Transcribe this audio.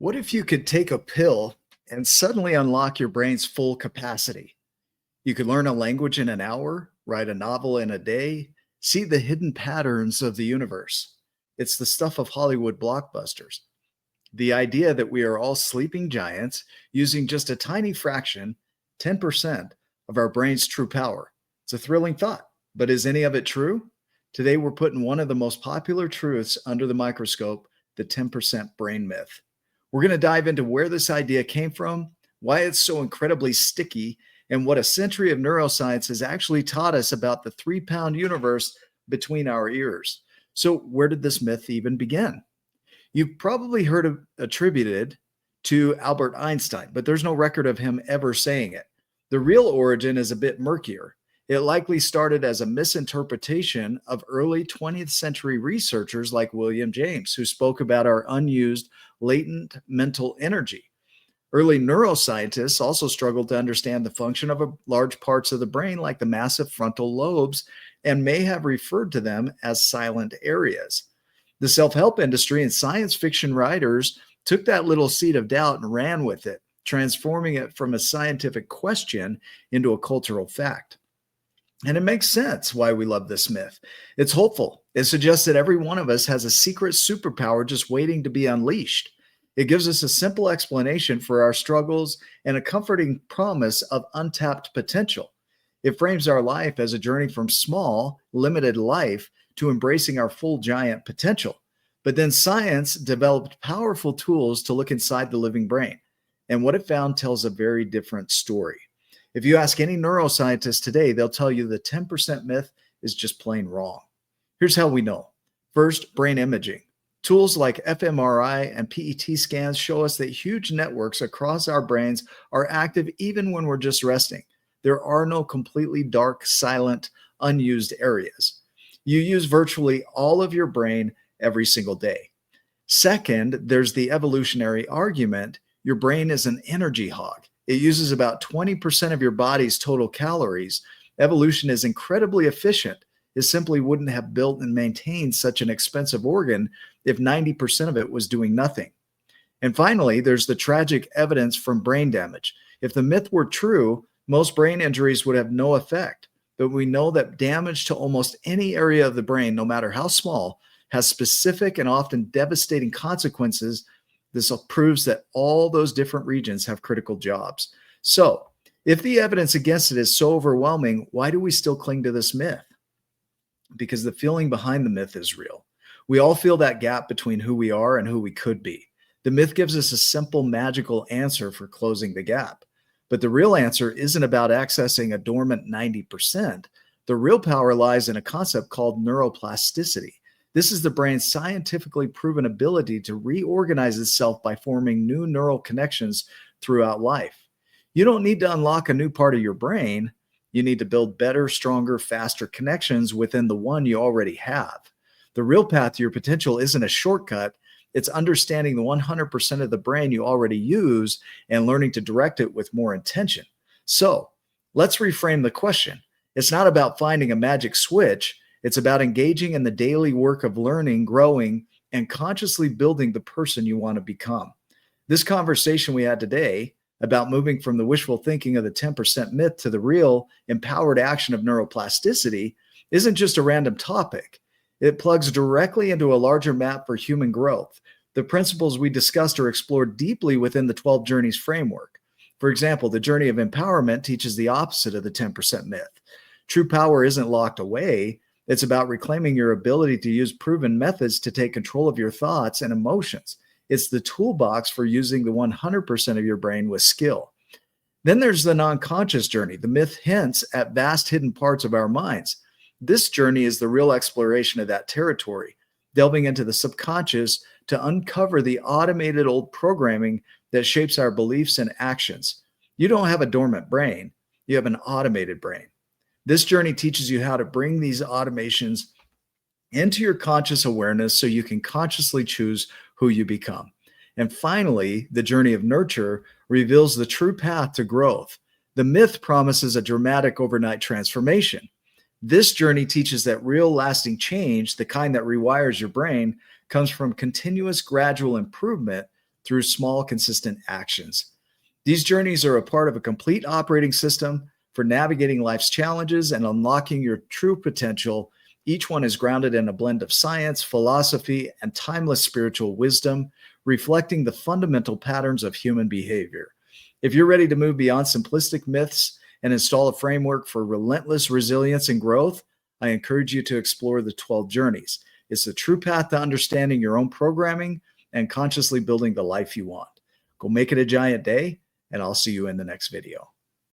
What if you could take a pill and suddenly unlock your brain's full capacity? You could learn a language in an hour, write a novel in a day, see the hidden patterns of the universe. It's the stuff of Hollywood blockbusters. The idea that we are all sleeping giants using just a tiny fraction, 10%, of our brain's true power. It's a thrilling thought, but is any of it true? Today, we're putting one of the most popular truths under the microscope, the 10% brain myth. We're going to dive into where this idea came from, why it's so incredibly sticky, and what a century of neuroscience has actually taught us about the 3-pound universe between our ears. So, where did this myth even begin? You've probably heard of attributed to Albert Einstein, but there's no record of him ever saying it. The real origin is a bit murkier. It likely started as a misinterpretation of early 20th century researchers like William James, who spoke about our unused latent mental energy. Early neuroscientists also struggled to understand the function of large parts of the brain, like the massive frontal lobes, and may have referred to them as silent areas. The self-help industry and science fiction writers took that little seed of doubt and ran with it, transforming it from a scientific question into a cultural fact. And it makes sense why we love this myth. It's hopeful. It suggests that every one of us has a secret superpower just waiting to be unleashed. It gives us a simple explanation for our struggles and a comforting promise of untapped potential. It frames our life as a journey from small, limited life to embracing our full giant potential. But then science developed powerful tools to look inside the living brain. And what it found tells a very different story. If you ask any neuroscientist today, they'll tell you the 10% myth is just plain wrong. Here's how we know. First, brain imaging. Tools like fMRI and PET scans show us that huge networks across our brains are active even when we're just resting. There are no completely dark, silent, unused areas. You use virtually all of your brain every single day. Second, there's the evolutionary argument. Your brain is an energy hog. It uses about 20% of your body's total calories. Evolution is incredibly efficient. It simply wouldn't have built and maintained such an expensive organ if 90% of it was doing nothing. And finally, there's the tragic evidence from brain damage. If the myth were true, most brain injuries would have no effect. But we know that damage to almost any area of the brain, no matter how small, has specific and often devastating consequences. This proves that all those different regions have critical jobs. So, if the evidence against it is so overwhelming, why do we still cling to this myth? Because the feeling behind the myth is real. We all feel that gap between who we are and who we could be. The myth gives us a simple, magical answer for closing the gap. But the real answer isn't about accessing a dormant 90%. The real power lies in a concept called neuroplasticity. This is the brain's scientifically proven ability to reorganize itself by forming new neural connections throughout life. You don't need to unlock a new part of your brain. You need to build better, stronger, faster connections within the one you already have. The real path to your potential isn't a shortcut. It's understanding the 100% of the brain you already use and learning to direct it with more intention. So let's reframe the question. It's not about finding a magic switch. It's about engaging in the daily work of learning, growing, and consciously building the person you want to become. This conversation we had today about moving from the wishful thinking of the 10% myth to the real empowered action of neuroplasticity isn't just a random topic. It plugs directly into a larger map for human growth. The principles we discussed are explored deeply within the 12 Journeys framework. For example, the journey of empowerment teaches the opposite of the 10% myth. True power isn't locked away. It's about reclaiming your ability to use proven methods to take control of your thoughts and emotions. It's the toolbox for using the 100% of your brain with skill. Then there's the non-conscious journey. The myth hints at vast hidden parts of our minds. This journey is the real exploration of that territory, delving into the subconscious to uncover the automated old programming that shapes our beliefs and actions. You don't have a dormant brain. You have an automated brain. This journey teaches you how to bring these automations into your conscious awareness so you can consciously choose who you become. And finally, the journey of nurture reveals the true path to growth. The myth promises a dramatic overnight transformation. This journey teaches that real lasting change, the kind that rewires your brain, comes from continuous gradual improvement through small, consistent actions. These journeys are a part of a complete operating system for navigating life's challenges and unlocking your true potential. Each one is grounded in a blend of science, philosophy, and timeless spiritual wisdom, reflecting the fundamental patterns of human behavior. If you're ready to move beyond simplistic myths and install a framework for relentless resilience and growth, I encourage you to explore the 12 journeys. It's the true path to understanding your own programming and consciously building the life you want. Go make it a giant day, and I'll see you in the next video.